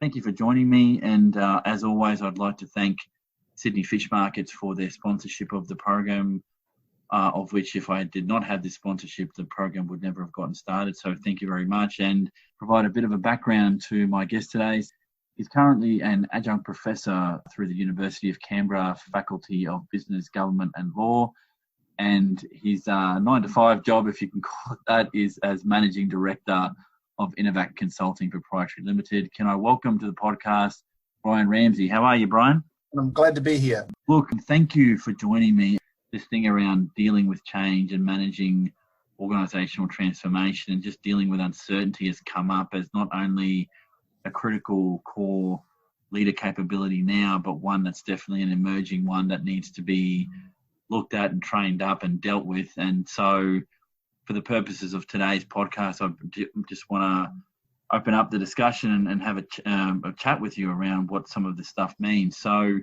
Thank you for joining me. And as always, I'd like to thank Sydney Fish Markets for their sponsorship of the program, of which if I did not have this sponsorship, the program would never have gotten started. So thank you very much, and provide a bit of a background to my guest today. He's currently an adjunct professor through the University of Canberra Faculty of Business, Government and Law. And his 9-to-5 job, if you can call it that, is as Managing Director of Innovac Consulting Proprietary Limited. Can I welcome to the podcast Brian Ramsay? How are you, Brian? I'm glad to be here. Look, thank you for joining me. This thing around dealing with change and managing organisational transformation and just dealing with uncertainty has come up as not only a critical core leader capability now, but one that's definitely an emerging one that needs to be looked at and trained up and dealt with. And so for the purposes of today's podcast, I just want to open up the discussion and have a chat with you around what some of this stuff means. So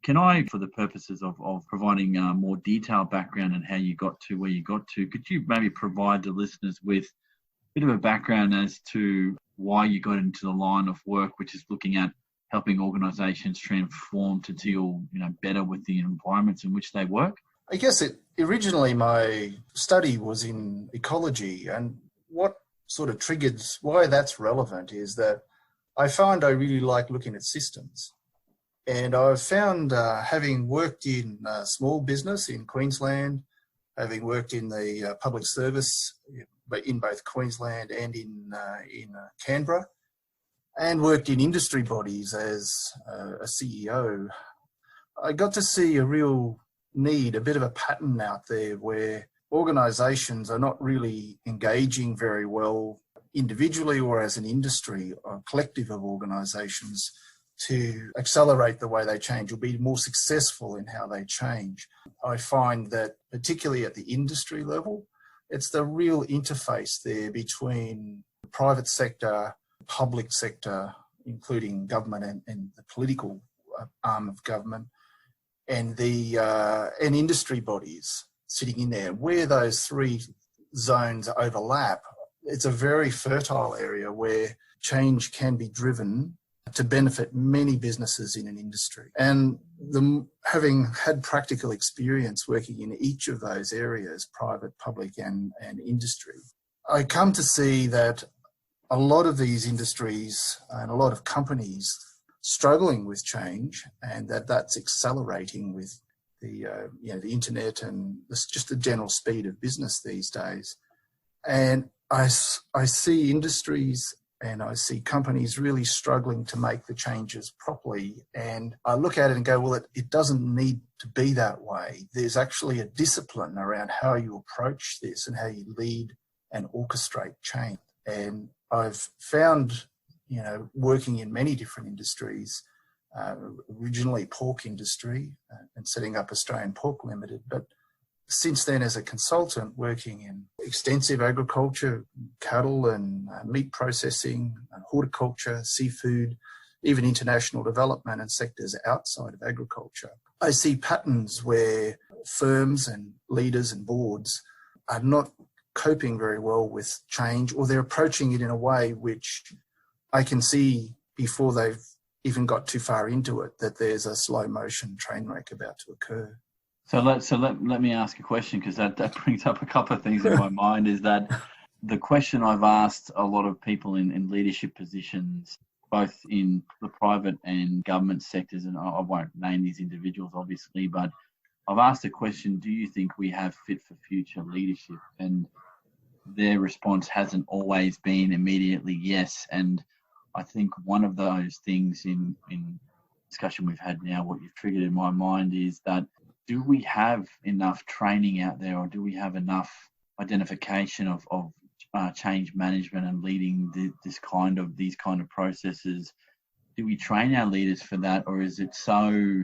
can I, for the purposes of providing more detailed background on how you got to where you got to, could you maybe provide the listeners with a bit of a background as to why you got into the line of work, which is looking at helping organisations transform to deal, better with the environments in which they work? I guess originally my study was in ecology, and what sort of triggers why that's relevant is that I find I really like looking at systems. And I've found, having worked in small business in Queensland, having worked in the public service in both Queensland and in Canberra, and worked in industry bodies as a CEO, I got to see a real need, a bit of a pattern out there where organisations are not really engaging very well individually or as an industry or a collective of organisations to accelerate the way they change or be more successful in how they change. I find that particularly at the industry level, it's the real interface there between the private sector, public sector, including government and the political arm of government, and the industry bodies sitting in there. Where those three zones overlap, it's a very fertile area where change can be driven to benefit many businesses in an industry. And having had practical experience working in each of those areas, private, public and industry, I come to see that a lot of these industries and a lot of companies struggling with change, and that's accelerating with the internet and just the general speed of business these days. And I see industries and I see companies really struggling to make the changes properly. And I look at it and go, well, it doesn't need to be that way. There's actually a discipline around how you approach this and how you lead and orchestrate change. And I've found, working in many different industries, originally pork industry and setting up Australian Pork Limited, but since then as a consultant working in extensive agriculture, cattle and meat processing, horticulture, seafood, even international development and sectors outside of agriculture, I see patterns where firms and leaders and boards are not coping very well with change, or they're approaching it in a way which I can see before they've even got too far into it that there's a slow motion train wreck about to occur. So let me ask a question, because that brings up a couple of things in my mind. Is that the question I've asked a lot of people in leadership positions, both in the private and government sectors, and I won't name these individuals obviously, but I've asked the question, do you think we have fit for future leadership? And their response hasn't always been immediately yes. And I think one of those things in discussion we've had now, what you've triggered in my mind is that, do we have enough training out there, or do we have enough identification of change management and leading these kind of processes? Do we train our leaders for that, or is it so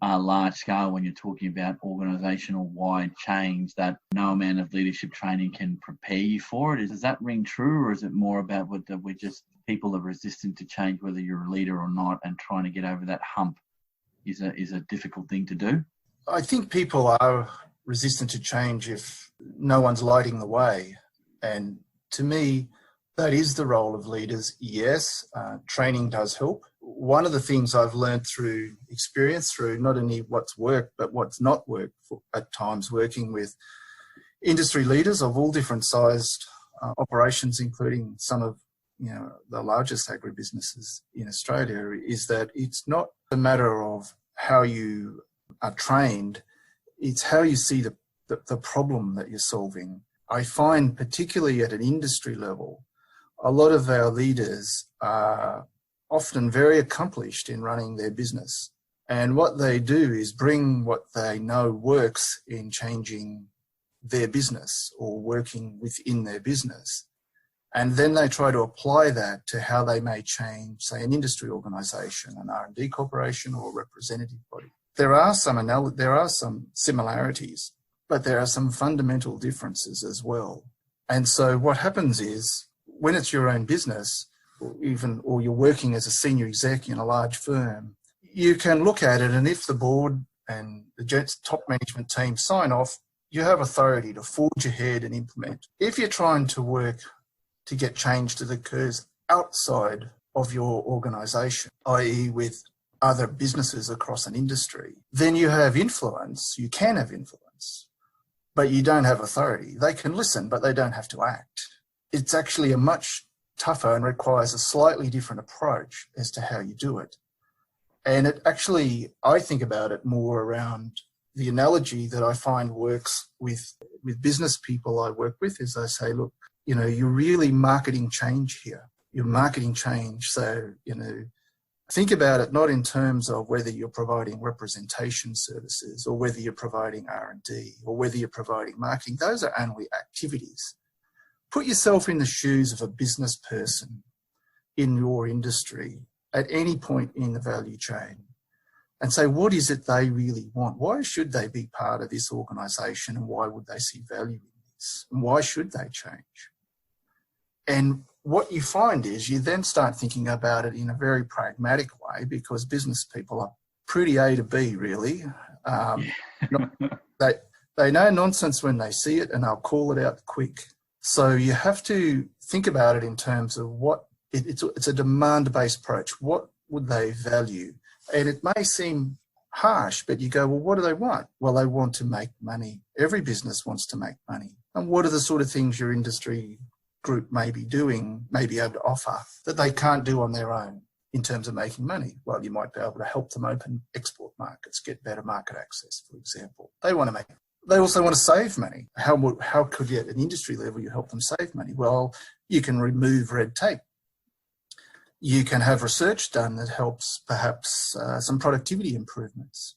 large scale when you're talking about organisational wide change that no amount of leadership training can prepare you for it? Does that ring true, or is it more about that we're just people are resistant to change, whether you're a leader or not, and trying to get over that hump is a difficult thing to do? I think people are resistant to change if no one's lighting the way. And to me, That is the role of leaders, yes. Training does help. One of the things I've learned through experience, through not only what's worked, but what's not worked at times, working with industry leaders of all different sized operations, including some of the largest agribusinesses in Australia, is that it's not a matter of how you are trained, it's how you see the problem that you're solving. I find, particularly at an industry level, a lot of our leaders are often very accomplished in running their business. And what they do is bring what they know works in changing their business or working within their business. And then they try to apply that to how they may change, say, an industry organisation, an R&D corporation or a representative body. There are some similarities, but there are some fundamental differences as well. And so what happens is, when it's your own business, or you're working as a senior exec in a large firm, you can look at it, and if the board and the top management team sign off, you have authority to forge ahead and implement. If you're trying to work to get change that occurs outside of your organisation, i.e. with other businesses across an industry, then you have influence, you can have influence, but you don't have authority. They can listen, but they don't have to act. It's actually a much tougher and requires a slightly different approach as to how you do it. And it actually, I think about it more around the analogy that I find works with business people I work with, is I say, look, you're really marketing change here. You're marketing change. So, think about it not in terms of whether you're providing representation services or whether you're providing R&D or whether you're providing marketing. Those are only activities. Put yourself in the shoes of a business person in your industry at any point in the value chain and say, what is it they really want? Why should they be part of this organisation, and why would they see value in this? And why should they change? And what you find is you then start thinking about it in a very pragmatic way, because business people are pretty A to B, really. They know nonsense when they see it, and they'll call it out quick. So you have to think about it in terms of it's a demand-based approach. What would they value? And it may seem harsh, but you go, well, what do they want? Well, they want to make money. Every business wants to make money. And what are the sort of things your industry group may be doing, may be able to offer that they can't do on their own in terms of making money? Well, you might be able to help them open export markets, get better market access, for example. They also want to save money. How could you, at an industry level, you help them save money? Well, you can remove red tape. You can have research done that helps perhaps some productivity improvements.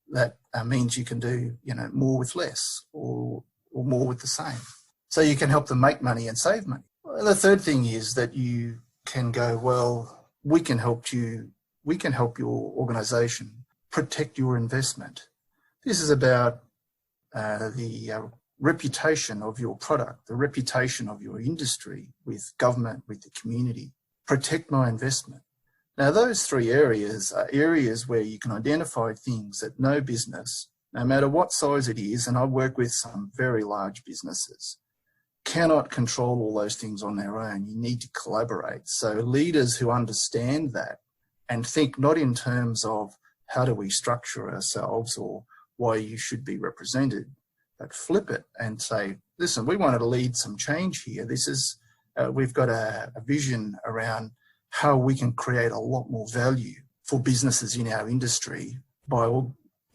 That means you can do more with less or more with the same. So you can help them make money and save money. Well, the third thing is that you can go, well, we can help your organisation protect your investment. This is about the reputation of your product, the reputation of your industry with government, with the community. Protect my investment. Now, those three areas are areas where you can identify things that no business, no matter what size it is, and I work with some very large businesses, cannot control all those things on their own. You need to collaborate. So leaders who understand that and think not in terms of how do we structure ourselves or why you should be represented, but flip it and say, listen, we want to lead some change here. This is, we've got a vision around how we can create a lot more value for businesses in our industry by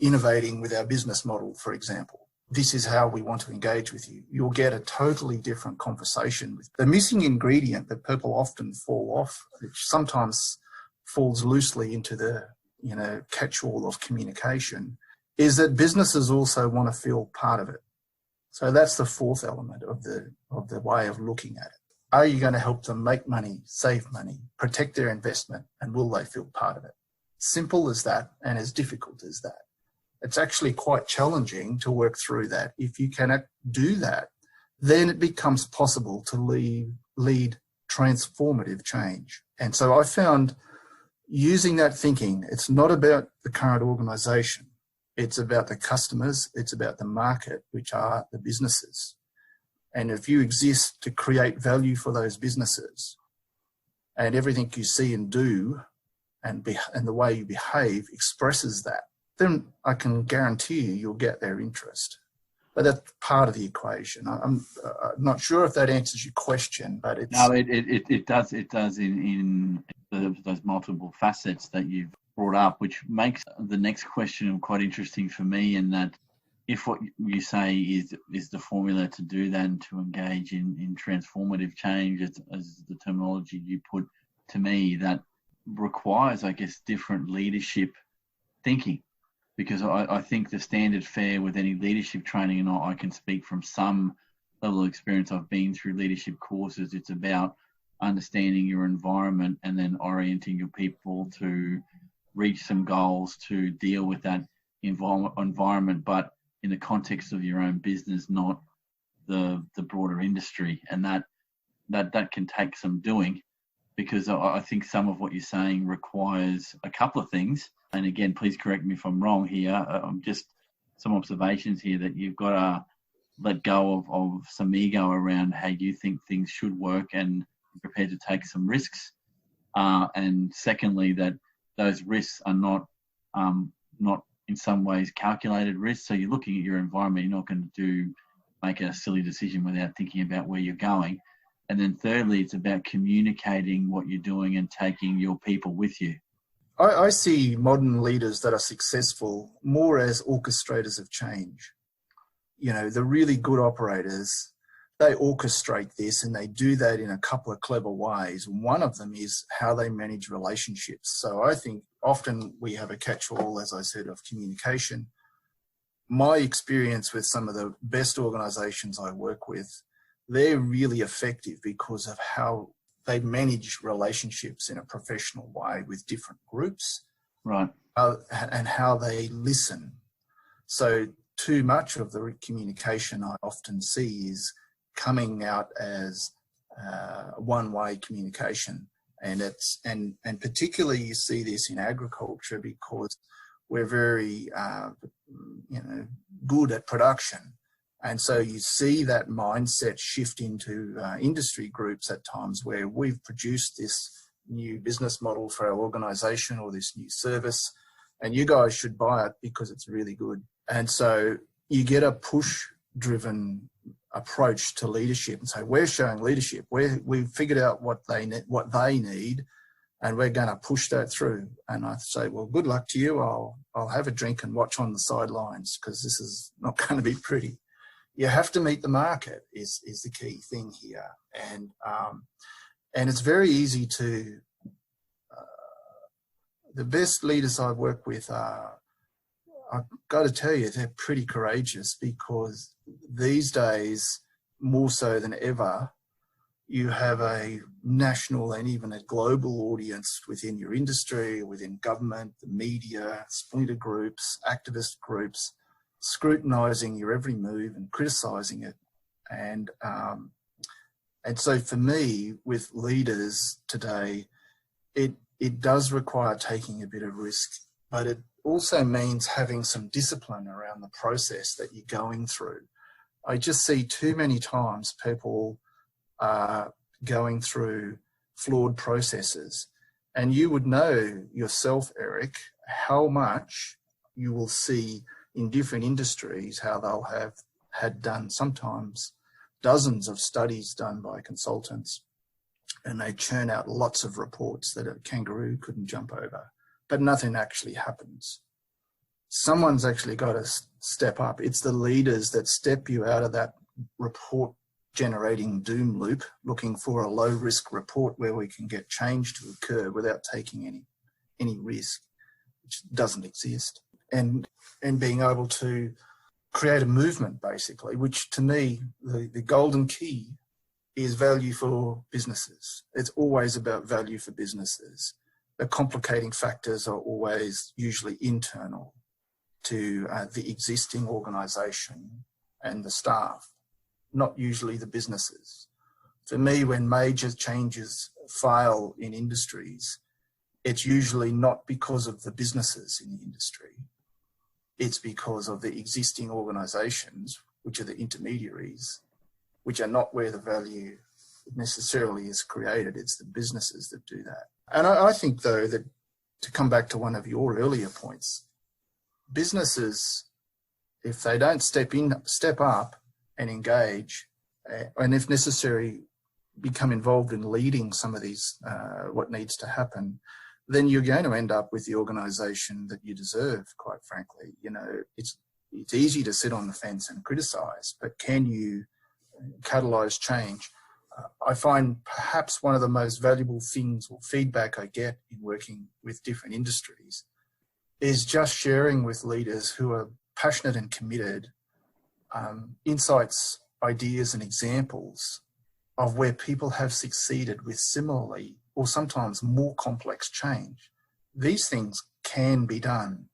innovating with our business model, for example. This is how we want to engage with you. You'll get a totally different conversation. The missing ingredient that people often fall off, which sometimes falls loosely into the catch-all of communication, is that businesses also want to feel part of it. So that's the fourth element of the way of looking at it. Are you going to help them make money, save money, protect their investment, and will they feel part of it? Simple as that, and as difficult as that. It's actually quite challenging to work through that. If you cannot do that, then it becomes possible to lead transformative change. And so I found using that thinking, it's not about the current organisation. It's about the customers. It's about the market, which are the businesses. And if you exist to create value for those businesses, and everything you see and do and the way you behave expresses that, then I can guarantee you'll get their interest. But that's part of the equation. I'm not sure if that answers your question, but it's... No, it does. It does in those multiple facets that you've brought up, which makes the next question quite interesting for me, in that if what you say is the formula to do that and to engage in transformative change, as the terminology you put to me, that requires, I guess, different leadership thinking. Because I think the standard fare with any leadership training, and I can speak from some level of experience, I've been through leadership courses, it's about understanding your environment and then orienting your people to reach some goals to deal with that environment, but in the context of your own business, not the broader industry. And that can take some doing, because I think some of what you're saying requires a couple of things. And again, please correct me if I'm wrong here. Just some observations here, that you've got to let go of some ego around how you think things should work and be prepared to take some risks. And secondly, that those risks are not in some ways calculated risks. So you're looking at your environment, you're not going to make a silly decision without thinking about where you're going. And then thirdly, it's about communicating what you're doing and taking your people with you. I see modern leaders that are successful more as orchestrators of change. You know, the really good operators, they orchestrate this, and they do that in a couple of clever ways. One of them is how they manage relationships. So I think often we have a catch-all, as I said, of communication. My experience with some of the best organizations I work with, they're really effective because of how they manage relationships in a professional way with different groups, right? And how they listen. So too much of the communication I often see is coming out as one-way communication, and particularly you see this in agriculture because we're very good at production. And so you see that mindset shift into industry groups at times, where we've produced this new business model for our organisation or this new service, and you guys should buy it because it's really good. And so you get a push-driven approach to leadership and say, we're showing leadership. We've figured out what they need, and we're going to push that through. And I say, well, good luck to you. I'll have a drink and watch on the sidelines, because this is not going to be pretty. You have to meet the market is the key thing here. And it's very easy to, the best leaders I work with are, I've got to tell you, they're pretty courageous, because these days, more so than ever, you have a national and even a global audience within your industry, within government, the media, splinter groups, activist groups, scrutinising your every move and criticising it. And so for me, with leaders today, it does require taking a bit of risk, but it also means having some discipline around the process that you're going through. I just see too many times people going through flawed processes, and you would know yourself, Eric, how much you will see in different industries, how they'll have had done sometimes dozens of studies done by consultants, and they churn out lots of reports that a kangaroo couldn't jump over, but nothing actually happens. Someone's actually got to step up. It's the leaders that step you out of that report generating doom loop, looking for a low risk report where we can get change to occur without taking any risk, which doesn't exist. And being able to create a movement, basically, which to me, the golden key is value for businesses. It's always about value for businesses. The complicating factors are always usually internal to the existing organisation and the staff, not usually the businesses. For me, when major changes fail in industries, it's usually not because of the businesses in the industry. It's because of the existing organisations, which are the intermediaries, which are not where the value necessarily is created. It's the businesses that do that. And I think, though, that to come back to one of your earlier points, businesses, if they don't step up and engage, and if necessary, become involved in leading some of these, what needs to happen, then you're going to end up with the organisation that you deserve, quite frankly. You know, it's easy to sit on the fence and criticise, but can you catalyse change? I find perhaps one of the most valuable things or feedback I get in working with different industries is just sharing with leaders who are passionate and committed insights, ideas and examples of where people have succeeded with similarly or sometimes more complex change. These things can be done,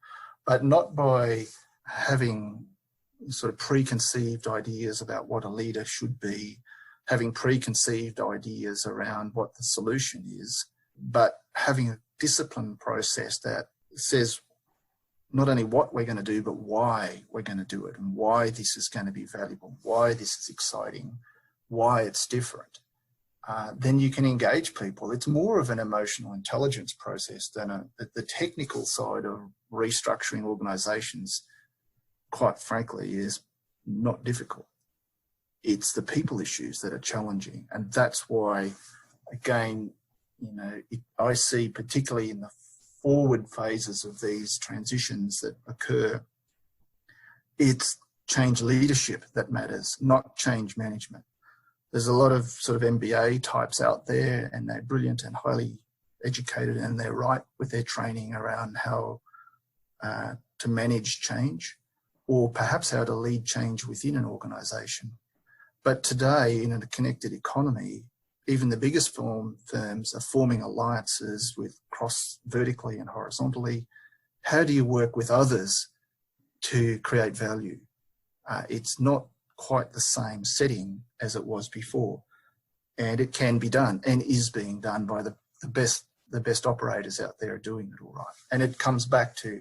but not by having sort of preconceived ideas about what a leader should be, having preconceived ideas around what the solution is, but having a disciplined process that says not only what we're going to do, but why we're going to do it and why this is going to be valuable, why this is exciting, why it's different. Then you can engage people. It's more of an emotional intelligence process than the technical side of restructuring organisations, quite frankly, is not difficult. It's the people issues that are challenging. And that's why, again, you know, I see particularly in the forward phases of these transitions that occur, it's change leadership that matters, not change management. There's a lot of sort of MBA types out there, and they're brilliant and highly educated, and they're right with their training around how to manage change, or perhaps how to lead change within an organisation. But today, in a connected economy, even the biggest firms are forming alliances with vertically and horizontally. How do you work with others to create value? It's not quite the same setting as it was before, and it can be done and is being done by the best operators out there are doing it all right. And it comes back to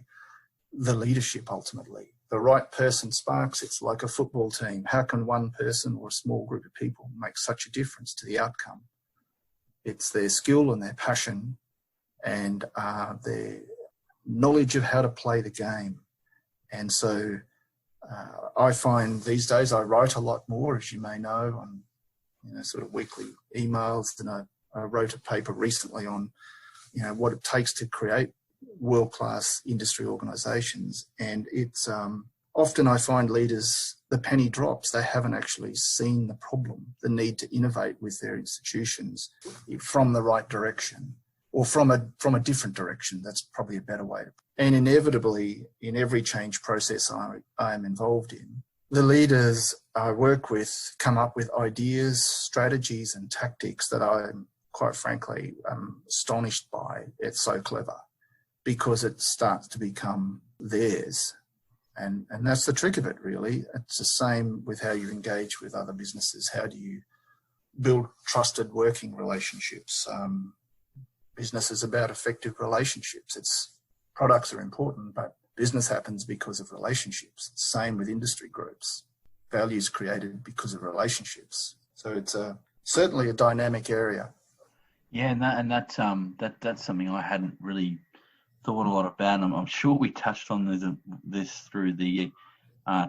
the leadership ultimately. The right person sparks. It's like a football team. How can one person or a small group of people make such a difference to the outcome? It's their skill and their passion and their knowledge of how to play the game. And so I find these days I write a lot more, as you may know, on sort of weekly emails. And I wrote a paper recently on what it takes to create world-class industry organisations. And it's often I find leaders, the penny drops. They haven't actually seen the problem, the need to innovate with their institutions from the right direction, or from a different direction. That's probably a better way. And inevitably, in every change process I am involved in, the leaders I work with come up with ideas, strategies and tactics that I'm, quite frankly, astonished by. It's so clever, because it starts to become theirs. And that's the trick of it, really. It's the same with how you engage with other businesses. How do you build trusted working relationships? Business is about effective relationships. Products are important, but business happens because of relationships. Same with industry groups. Values created because of relationships. So it's certainly a dynamic area. Yeah, and that's something I hadn't really thought a lot about. I'm sure we touched on this through the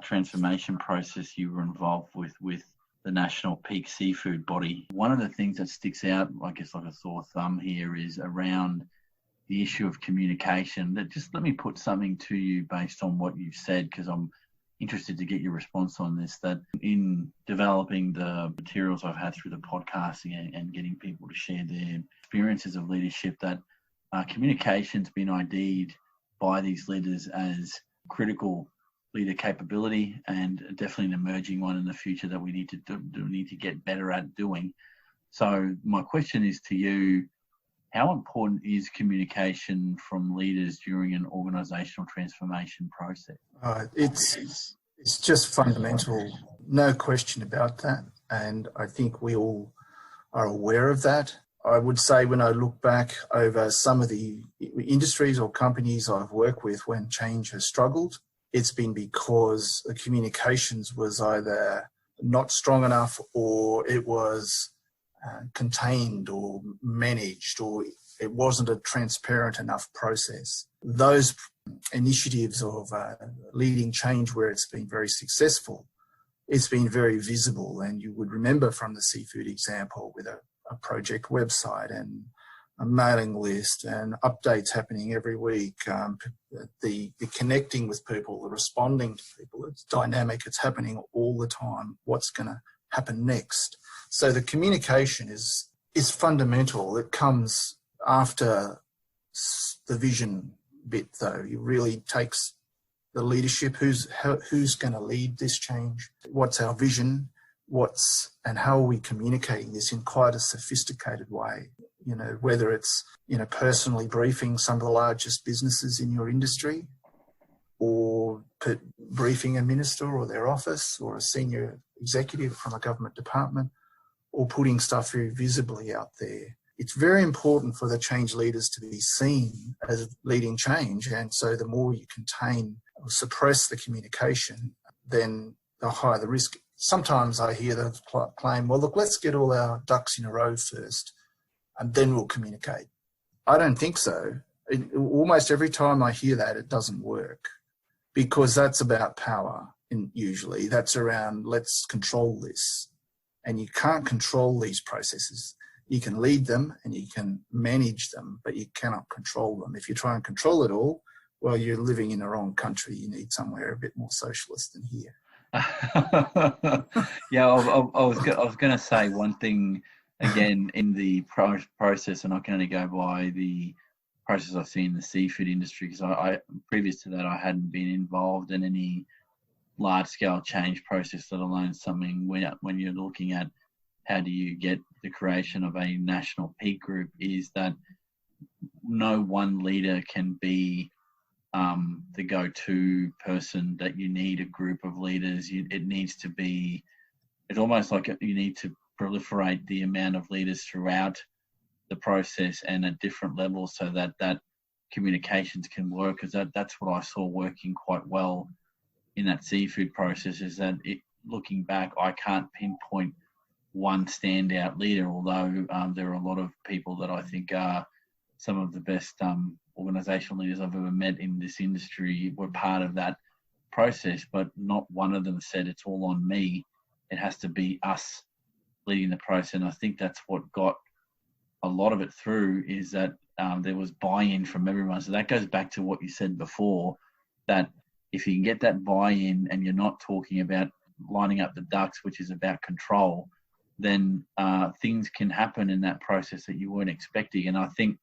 transformation process you were involved with the National Peak Seafood Body. One of the things that sticks out, I guess like a sore thumb here, is around the issue of communication. Just let me put something to you based on what you've said, because I'm interested to get your response on this, that in developing the materials I've had through the podcasting and getting people to share their experiences of leadership, that communication's been ID'd by these leaders as critical leader capability, and definitely an emerging one in the future that we need to get better at doing. So my question is to you, how important is communication from leaders during an organisational transformation process? It's just fundamental, no question about that. And I think we all are aware of that. I would say when I look back over some of the industries or companies I've worked with when change has struggled, it's been because the communications was either not strong enough, or it was contained or managed, or it wasn't a transparent enough process. Those initiatives of leading change where it's been very successful, it's been very visible. And you would remember from the seafood example with a project website and a mailing list and updates happening every week, the connecting with people, the responding to people, it's dynamic, it's happening all the time. What's going to happen next? So the communication is fundamental. It comes after the vision bit, though. It really takes the leadership. Who's going to lead this change? What's our vision? And how are we communicating this in quite a sophisticated way? You know, whether it's, personally briefing some of the largest businesses in your industry, or briefing a minister or their office or a senior executive from a government department, or putting stuff very visibly out there. It's very important for the change leaders to be seen as leading change. And so the more you contain or suppress the communication, then the higher the risk. Sometimes I hear the claim, well, look, let's get all our ducks in a row first, and then we'll communicate. I don't think so. Almost every time I hear that, it doesn't work, because that's about power. And usually that's around, let's control this. And you can't control these processes. You can lead them and you can manage them, but you cannot control them. If you try and control it all, well, you're living in the wrong country. You need somewhere a bit more socialist than here. Yeah, I was going to say one thing again in the process, and I can only go by the process I see in the seafood industry, because I previous to that I hadn't been involved in any large-scale change process, let alone something when you're looking at how do you get the creation of a national peak group, is that no one leader can be the go-to person, that you need a group of leaders. It needs to be, it's almost like you need to proliferate the amount of leaders throughout the process and at different levels, so that communications can work. Because that's what I saw working quite well in that seafood process, is that looking back, I can't pinpoint one standout leader, although there are a lot of people that I think are some of the best organisational leaders I've ever met in this industry were part of that process, but not one of them said it's all on me. It has to be us leading the process. And I think that's what got a lot of it through, is that there was buy-in from everyone. So that goes back to what you said before, that if you can get that buy-in and you're not talking about lining up the ducks, which is about control, then things can happen in that process that you weren't expecting. And I think,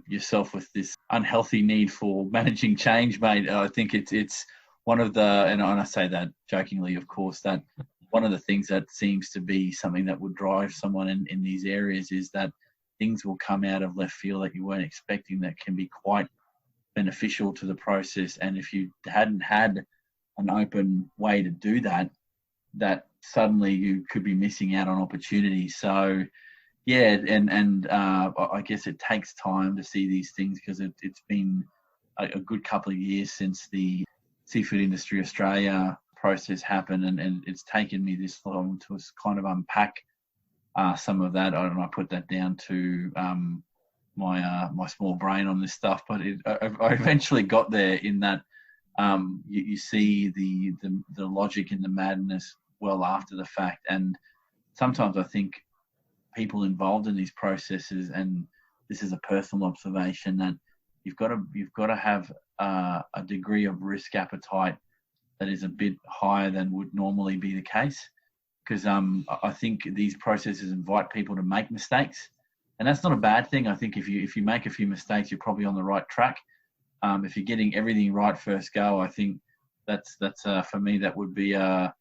yourself with this unhealthy need for managing change, mate, I think it's one of the, and I say that jokingly, of course, that one of the things that seems to be something that would drive someone in these areas is that things will come out of left field that you weren't expecting, that can be quite beneficial to the process. And if you hadn't had an open way to do that, that suddenly you could be missing out on opportunities. So yeah, and I guess it takes time to see these things, because it's been a good couple of years since the Seafood Industry Australia process happened, and it's taken me this long to kind of unpack some of that. And I put that down to my small brain on this stuff, but I eventually got there, in that you see the logic and the madness well after the fact. And sometimes I think people involved in these processes, and this is a personal observation, that you've got to have a degree of risk appetite that is a bit higher than would normally be the case, because I think these processes invite people to make mistakes, and that's not a bad thing. I think if you make a few mistakes, you're probably on the right track. If you're getting everything right first go, I think that's for me, that would be a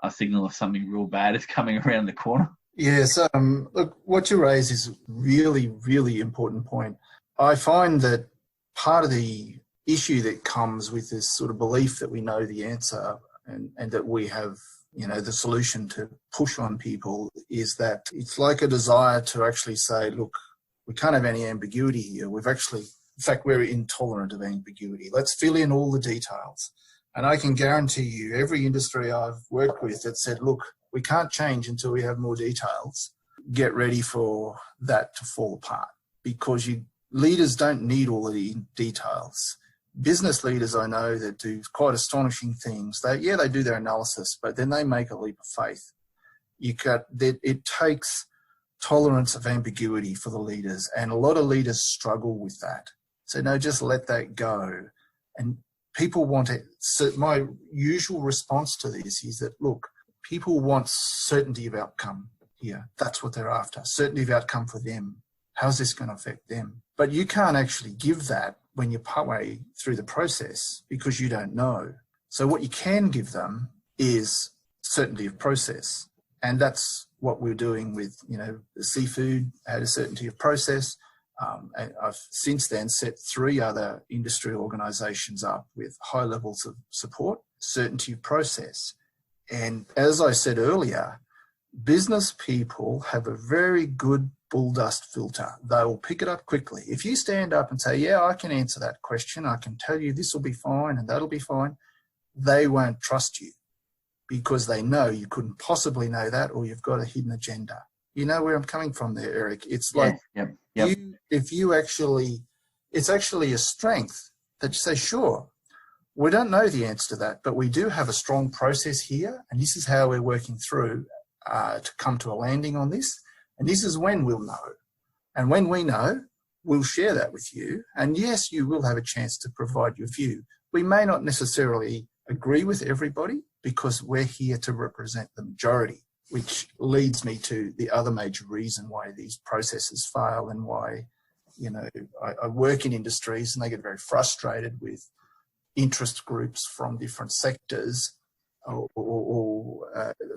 signal of something real bad is coming around the corner. Yes, look, what you raise is really, really important point. I find that part of the issue that comes with this sort of belief that we know the answer and that we have, the solution to push on people, is that it's like a desire to actually say, look, we can't have any ambiguity here. In fact, we're intolerant of ambiguity. Let's fill in all the details. And I can guarantee you, every industry I've worked with that said, look, We can't change until we have more details. Get ready for that to fall apart, because leaders don't need all of the details. Business leaders I know that do quite astonishing things. They do their analysis, but then they make a leap of faith. It takes tolerance of ambiguity for the leaders, and a lot of leaders struggle with that. So no, just let that go. And people want it. So my usual response to this is that, look, people want certainty of outcome here. That's what they're after. Certainty of outcome for them. How's this going to affect them? But you can't actually give that when you're partway through the process, because you don't know. So what you can give them is certainty of process. And that's what we're doing with, the seafood had a certainty of process. And I've since then set 3 other industry organisations up with high levels of support, certainty of process. And as I said earlier, business people have a very good bull dust filter. They will pick it up quickly. If you stand up and say, yeah, I can answer that question, I can tell you this will be fine and that'll be fine, they won't trust you, because they know you couldn't possibly know that, or you've got a hidden agenda. You know where I'm coming from there, Eric? It's like, it's actually a strength that you say, sure, we don't know the answer to that, but we do have a strong process here, and this is how we're working through to come to a landing on this, and this is when we'll know. And when we know, we'll share that with you, and yes, you will have a chance to provide your view. We may not necessarily agree with everybody, because we're here to represent the majority, which leads me to the other major reason why these processes fail, and why, I work in industries and they get very frustrated with interest groups from different sectors or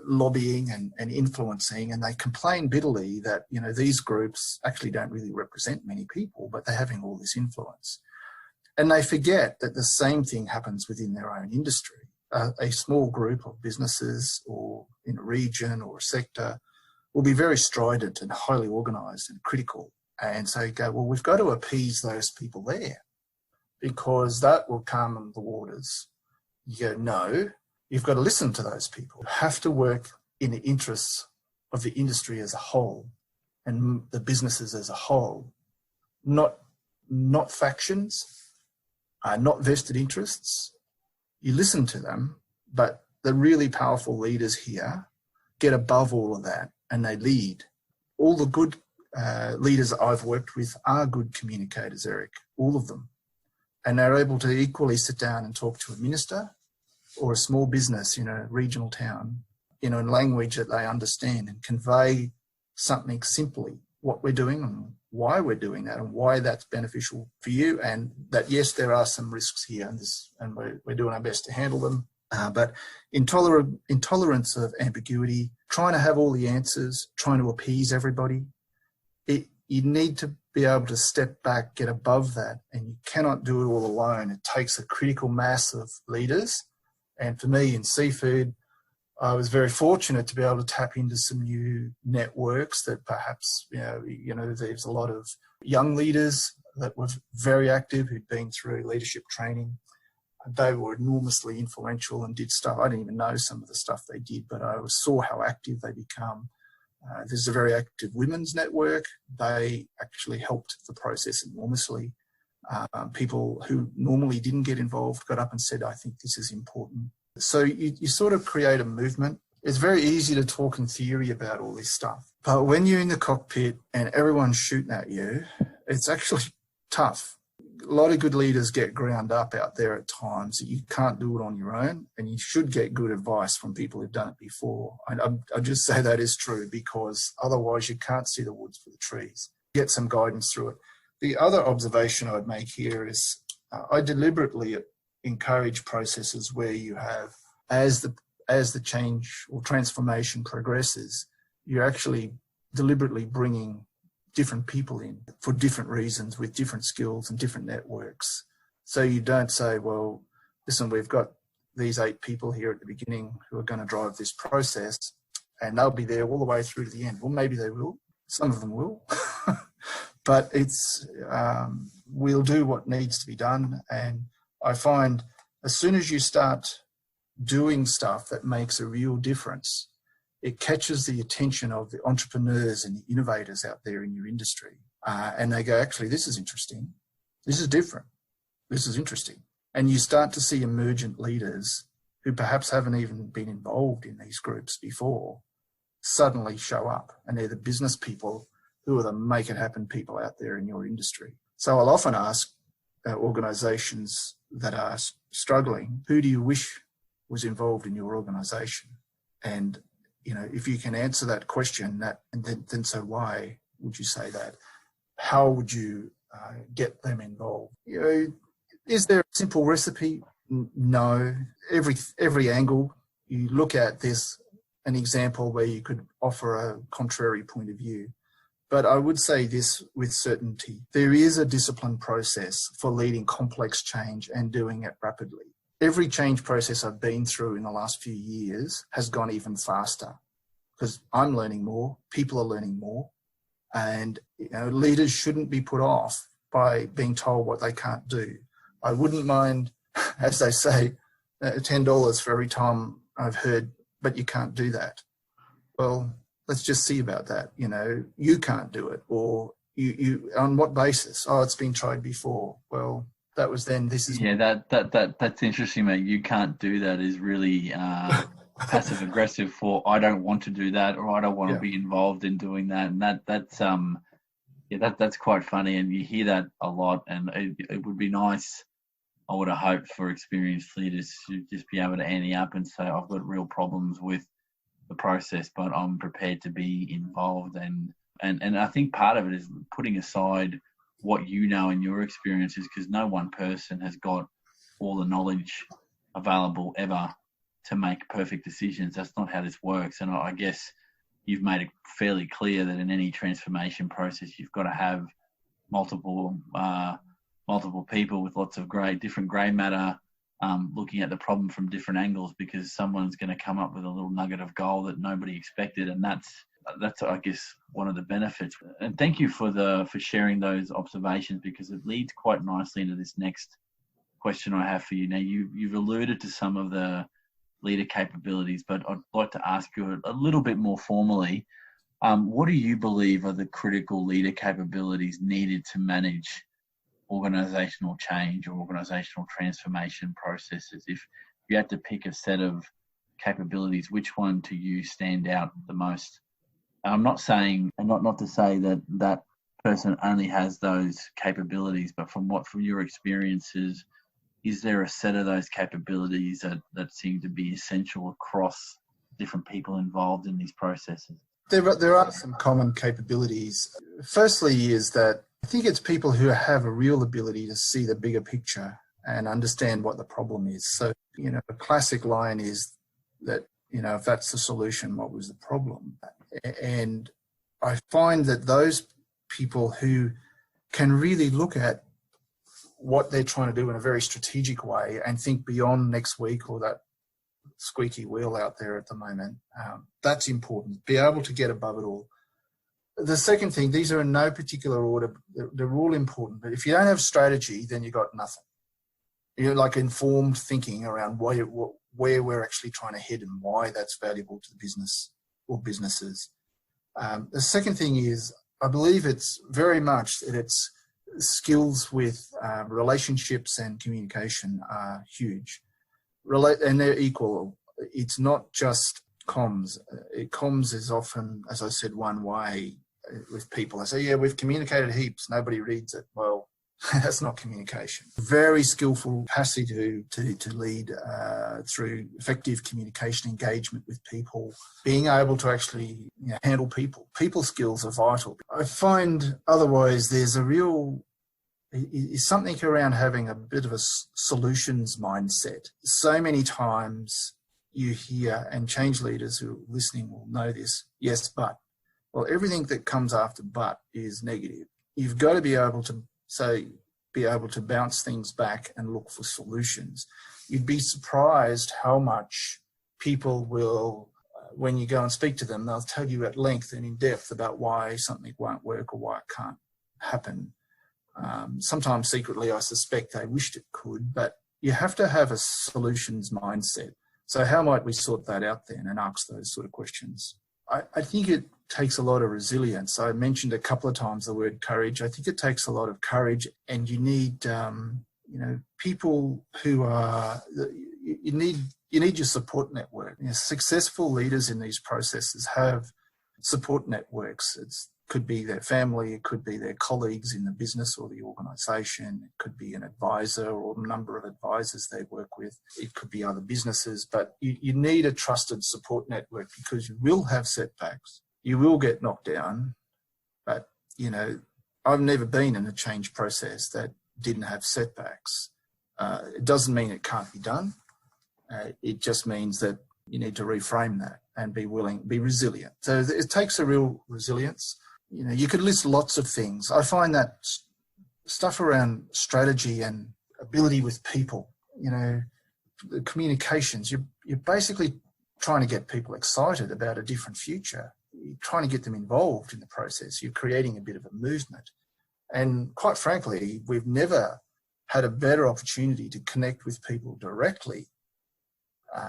lobbying and influencing, and they complain bitterly that, these groups actually don't really represent many people, but they're having all this influence. And they forget that the same thing happens within their own industry. A small group of businesses or in a region or a sector will be very strident and highly organised and critical. And so you go, well, we've got to appease those people there, because that will calm the waters. You go, no, you've got to listen to those people. You have to work in the interests of the industry as a whole and the businesses as a whole, not factions, not vested interests. You listen to them, but the really powerful leaders here get above all of that and they lead. All the good leaders I've worked with are good communicators, Eric, all of them. And they're able to equally sit down and talk to a minister or a small business in a regional town, in language that they understand, and convey something simply, what we're doing and why we're doing that and why that's beneficial for you, and that, yes, there are some risks here and we're doing our best to handle them. But intolerance of ambiguity, trying to have all the answers, trying to appease everybody, you need to be able to step back, get above that, and you cannot do it all alone. It takes a critical mass of leaders. And for me in seafood, I was very fortunate to be able to tap into some new networks that perhaps, there's a lot of young leaders that were very active who'd been through leadership training. They were enormously influential and did stuff. I didn't even know some of the stuff they did, but I saw how active they become. There's a very active women's network. They actually helped the process enormously. People who normally didn't get involved got up and said, I think this is important. So you sort of create a movement. It's very easy to talk in theory about all this stuff, but when you're in the cockpit and everyone's shooting at you, it's actually tough. A lot of good leaders get ground up out there at times. You can't do it on your own, and you should get good advice from people who've done it before. I just say that is true, because otherwise you can't see the woods for the trees. Get some guidance through it. The other observation I'd make here is I deliberately encourage processes where you have, as the change or transformation progresses, you're actually deliberately bringing different people in for different reasons with different skills and different networks. So you don't say, well, listen, we've got these 8 people here at the beginning who are going to drive this process and they'll be there all the way through to the end. Well, maybe they will. Some of them will. But we'll do what needs to be done. And I find as soon as you start doing stuff that makes a real difference, it catches the attention of the entrepreneurs and the innovators out there in your industry. And they go, actually, this is interesting. This is different. This is interesting. And you start to see emergent leaders who perhaps haven't even been involved in these groups before suddenly show up. And they're the business people who are the make it happen people out there in your industry. So I'll often ask organisations that are struggling, who do you wish was involved in your organisation? And, if you can answer that question, then so why would you say that? How would you get them involved? Is there a simple recipe? No. Every angle you look at, there's an example where you could offer a contrary point of view. But I would say this with certainty. There is a disciplined process for leading complex change and doing it rapidly. Every change process I've been through in the last few years has gone even faster because I'm learning more, people are learning more, and leaders shouldn't be put off by being told what they can't do. I wouldn't mind, as they say, $10 for every time I've heard, but you can't do that. Well, let's just see about that. You can't do it, or you on what basis? Oh, it's been tried before. Well, that was then. This is that's interesting, mate. You can't do that is really passive aggressive for I don't want to do that, or I don't want to be involved in doing that, and that's quite funny, and you hear that a lot, and it would be nice. I would have hoped for experienced leaders to just be able to ante up and say, I've got real problems with the process, but I'm prepared to be involved. And I think part of it is putting aside what you know in your experiences, because no one person has got all the knowledge available ever to make perfect decisions. That's not how this works. And I guess you've made it fairly clear that in any transformation process, you've got to have multiple people with lots of different grey matter, looking at the problem from different angles, because someone's going to come up with a little nugget of gold that nobody expected, and that's I guess one of the benefits. And thank you for sharing those observations, because it leads quite nicely into this next question I have for you. Now you've alluded to some of the leader capabilities, but I'd like to ask you a little bit more formally. What do you believe are the critical leader capabilities needed to manage organisational change or organisational transformation processes? If you had to pick a set of capabilities, which one to you stand out the most? I'm not saying, and not to say that person only has those capabilities, but from your experiences, is there a set of those capabilities that seem to be essential across different people involved in these processes? There are some common capabilities. Firstly is that I think it's people who have a real ability to see the bigger picture and understand what the problem is. So, a classic line is that, if that's the solution, what was the problem? And I find that those people who can really look at what they're trying to do in a very strategic way and think beyond next week or that squeaky wheel out there at the moment, that's important. Be able to get above it all. The second thing, these are in no particular order, they're all important, but if you don't have strategy, then you've got nothing. Like informed thinking around where we're actually trying to head and why that's valuable to the business or businesses. The second thing is, I believe it's very much that it's skills with relationships and communication are huge. And they're equal. It's not just comms. Comms is often, as I said, one way with people. I say, yeah, we've communicated heaps, nobody reads it. Well, that's not communication. Very skillful capacity to lead through effective communication, engagement with people, being able to actually handle people. People skills are vital. I find otherwise there's is something around having a bit of a solutions mindset. So many times you hear, and change leaders who are listening will know this, yes, but. Well, everything that comes after but is negative. You've got to be able to bounce things back and look for solutions. You'd be surprised how much people will, when you go and speak to them, they'll tell you at length and in depth about why something won't work or why it can't happen. Sometimes secretly, I suspect they wished it could, but you have to have a solutions mindset. So how might we sort that out then and ask those sort of questions? I think it takes a lot of resilience. I mentioned a couple of times the word courage. I think it takes a lot of courage, and you need, people who are, you need your support network. Successful leaders in these processes have support networks. It could be their family, it could be their colleagues in the business or the organisation, it could be an advisor or a number of advisors they work with, it could be other businesses, but you need a trusted support network, because you will have setbacks, you will get knocked down, but I've never been in a change process that didn't have setbacks. It doesn't mean it can't be done. It just means that you need to reframe that and be resilient. So it takes a real resilience. You could list lots of things. I find that stuff around strategy and ability with people, the communications, you're basically trying to get people excited about a different future. You're trying to get them involved in the process. You're creating a bit of a movement. And quite frankly, we've never had a better opportunity to connect with people directly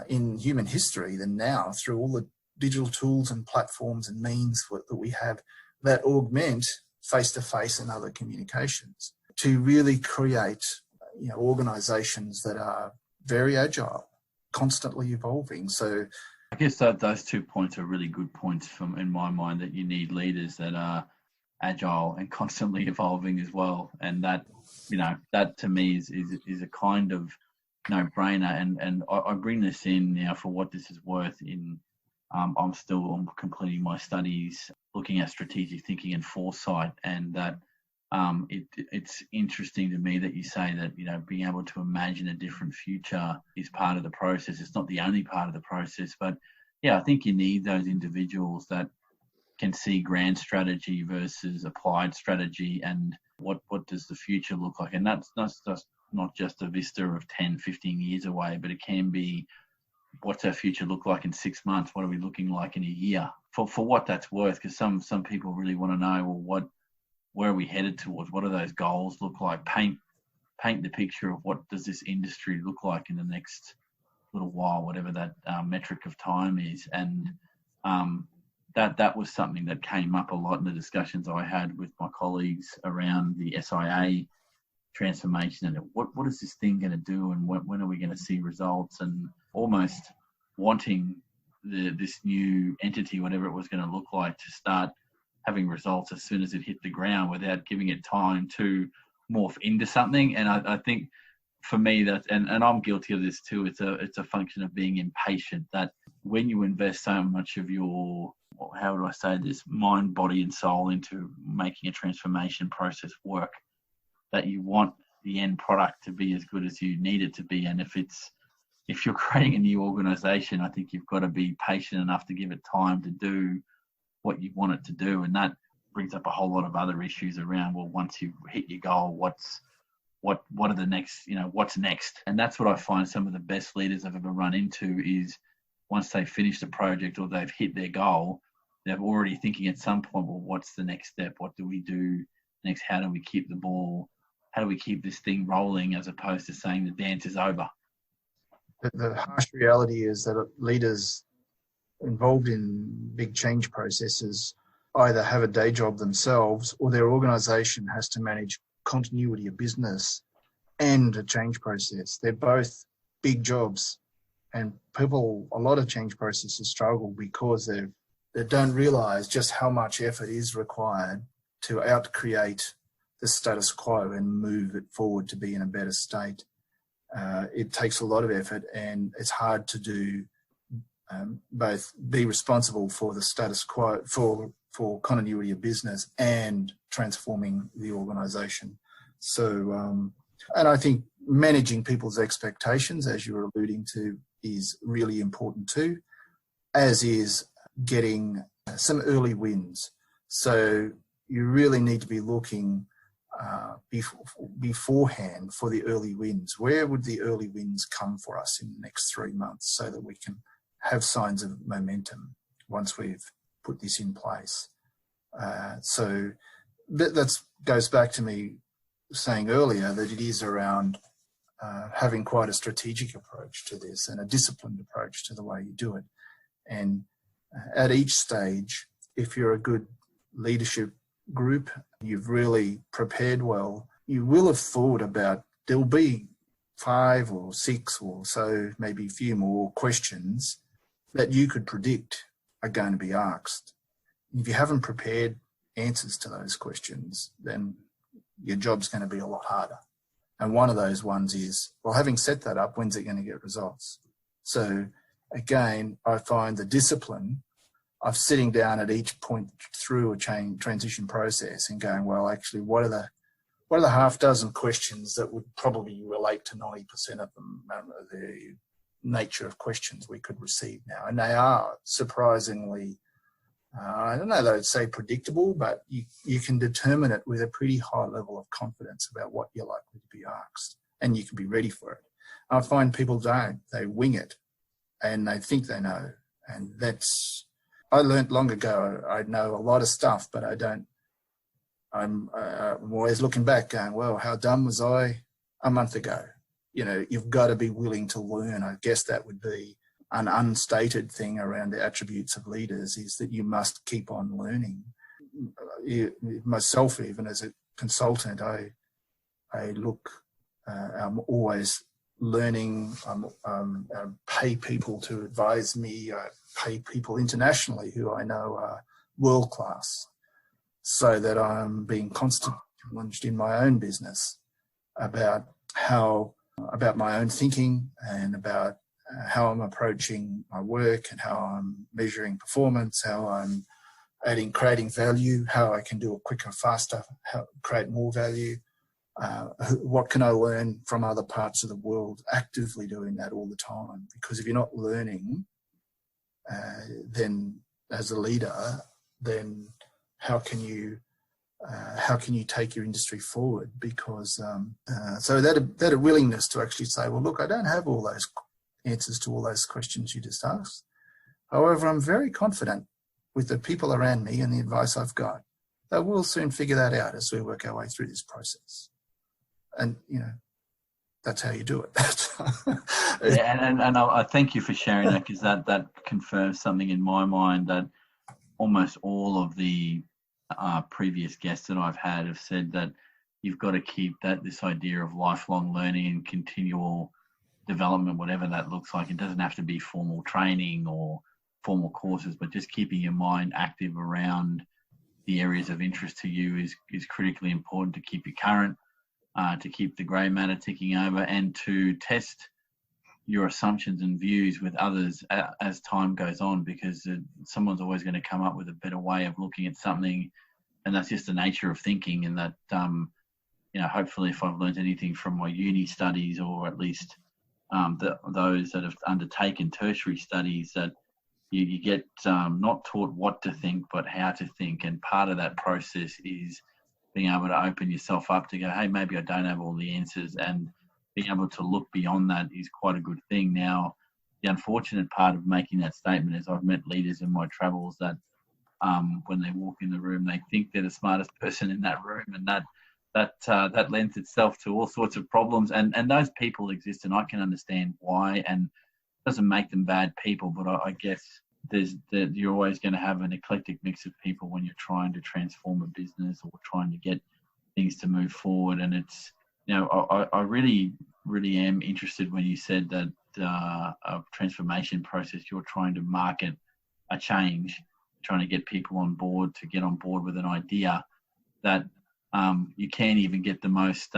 in human history than now, through all the digital tools and platforms and means that we have that augment face-to-face and other communications, to really create organisations that are very agile, constantly evolving. So I guess that those 2 points are really good points in my mind, that you need leaders that are agile and constantly evolving as well. And that, that to me is a kind of no-brainer. And I bring this in now for what this is worth. I'm completing my studies looking at strategic thinking and foresight, and that it's interesting to me that you say that being able to imagine a different future is part of the process. It's not the only part of the process, but I think you need those individuals that can see grand strategy versus applied strategy, and what does the future look like. And that's not just a vista of 10, 15 years away, but it can be, what's our future look like in 6 months? What are we looking like in a year? For what that's worth, because some people really want to know, well, where are we headed towards? What do those goals look like? Paint the picture of what does this industry look like in the next little while, whatever that metric of time is. And that was something that came up a lot in the discussions I had with my colleagues around the SIA transformation, and what is this thing going to do, and when are we going to see results, and almost wanting this new entity, whatever it was going to look like, to start having results as soon as it hit the ground, without giving it time to morph into something. And I think for me that, and I'm guilty of this too, it's a function of being impatient, that when you invest so much of your, how do I say this, mind, body and soul into making a transformation process work, that you want the end product to be as good as you need it to be. And if you're creating a new organization, I think you've got to be patient enough to give it time to do what you want it to do. And that brings up a whole lot of other issues around, well, once you hit your goal, what are the next, what's next? And that's what I find some of the best leaders I've ever run into is, once they finish the project or they've hit their goal, they're already thinking at some point, well, what's the next step? What do we do next? How do we keep this thing rolling, as opposed to saying the dance is over? The harsh reality is that leaders involved in big change processes either have a day job themselves, or their organisation has to manage continuity of business and a change process. They're both big jobs, and a lot of change processes struggle because they don't realise just how much effort is required to out-create the status quo and move it forward to be in a better state. It takes a lot of effort, and it's hard to do both be responsible for the status quo, for continuity of business, and transforming the organisation. So, and I think managing people's expectations, as you were alluding to, is really important too, as is getting some early wins. So you really need to be looking beforehand for the early wins. Where would the early wins come for us in the next 3 months, so that we can have signs of momentum once we've put this in place? So that goes back to me saying earlier that it is around having quite a strategic approach to this and a disciplined approach to the way you do it. And at each stage, if you're a good leadership group, you've really prepared well, you will have thought about, there'll be 5 or 6 or so, maybe a few more questions that you could predict are going to be asked. If you haven't prepared answers to those questions, then your job's going to be a lot harder. And one of those ones is, well, having set that up, when's it going to get results? So again, I find the discipline of sitting down at each point through a transition process and going, well, actually, what are the half dozen questions that would probably relate to 90% of them, the nature of questions we could receive now. And they are surprisingly, I don't know that I'd say predictable, but you can determine it with a pretty high level of confidence about what you're likely to be asked, and you can be ready for it. I find people don't. They wing it and they think they know. And I learned long ago, I know a lot of stuff, but I'm always looking back going, well, how dumb was I a month ago? You've got to be willing to learn. I guess that would be an unstated thing around the attributes of leaders, is that you must keep on learning. Myself, even as a consultant, I I'm always learning. I pay people to advise me. I pay people internationally who I know are world class, so that I'm being constantly challenged in my own business about my own thinking and about how I'm approaching my work and how I'm measuring performance, how I'm creating value, how I can do it quicker, faster, how create more value. What can I learn from other parts of the world? Actively doing that all the time, because if you're not learning, then as a leader, then how can you take your industry forward? Because so that a willingness to actually say, well, look, I don't have all those answers to all those questions you just asked. However, I'm very confident with the people around me and the advice I've got that we'll soon figure that out as we work our way through this process. And that's how you do it. Yeah, and I thank you for sharing that, because that confirms something in my mind that almost all of the previous guests that I've had have said, that you've got to keep this idea of lifelong learning and continual development, whatever that looks like. It doesn't have to be formal training or formal courses, but just keeping your mind active around the areas of interest to you is critically important to keep you current, to keep the grey matter ticking over, and to test your assumptions and views with others as time goes on, because someone's always going to come up with a better way of looking at something, and that's just the nature of thinking. And that hopefully, if I've learned anything from my uni studies, or at least those that have undertaken tertiary studies, that you get not taught what to think, but how to think. And part of that process is being able to open yourself up to go, hey, maybe I don't have all the answers, and being able to look beyond that is quite a good thing. Now, the unfortunate part of making that statement is I've met leaders in my travels that when they walk in the room, they think they're the smartest person in that room, and that lends itself to all sorts of problems. And those people exist, and I can understand why, and it doesn't make them bad people, but I guess you're always going to have an eclectic mix of people when you're trying to transform a business or trying to get things to move forward. And it's, I really, really am interested when you said that a transformation process, you're trying to market a change, trying to get people on board, to get on board with an idea that you can't even get the most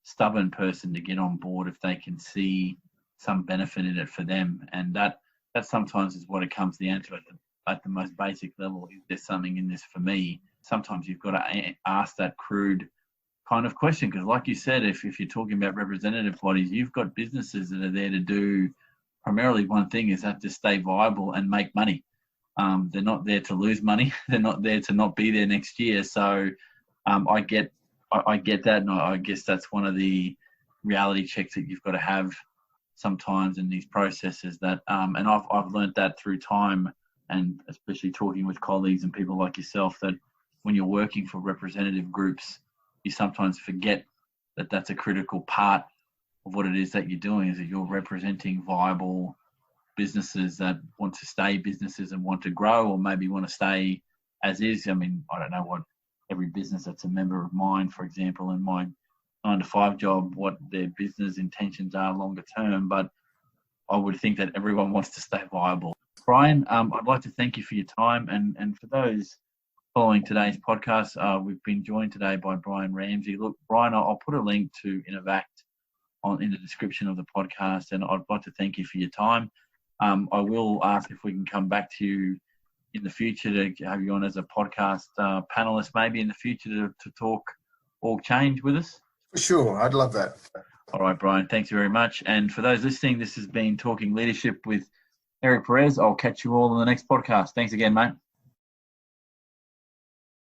stubborn person to get on board if they can see some benefit in it for them. And that sometimes is what it comes down to at the most basic level. Is there something in this for me? Sometimes you've got to ask that crude kind of question, because like you said, if you're talking about representative bodies, you've got businesses that are there to do primarily one thing, is that to stay viable and make money. They're not there to lose money. They're not there to not be there next year. So I get that, and I guess that's one of the reality checks that you've got to have sometimes in these processes. That and I've learned that through time, and especially talking with colleagues and people like yourself, that when you're working for representative groups, you sometimes forget that that's a critical part what it is that you're doing, is that you're representing viable businesses that want to stay businesses and want to grow, or maybe want to stay as is. I mean, I don't know what every business that's a member of mine, for example, in my 9-to-5 job, what their business intentions are longer term, but I would think that everyone wants to stay viable. Brian, I'd like to thank you for your time, and for those following today's podcast, we've been joined today by Brian Ramsay. Look, Brian, I'll put a link to Innovact in the description of the podcast, and I'd like to thank you for your time. I will ask if we can come back to you in the future to have you on as a podcast panelist, maybe in the future to talk org change with us. For sure, I'd love that. All right, Brian, thanks very much. And for those listening, this has been Talking Leadership with Eric Perez. I'll catch you all in the next podcast. Thanks again, mate.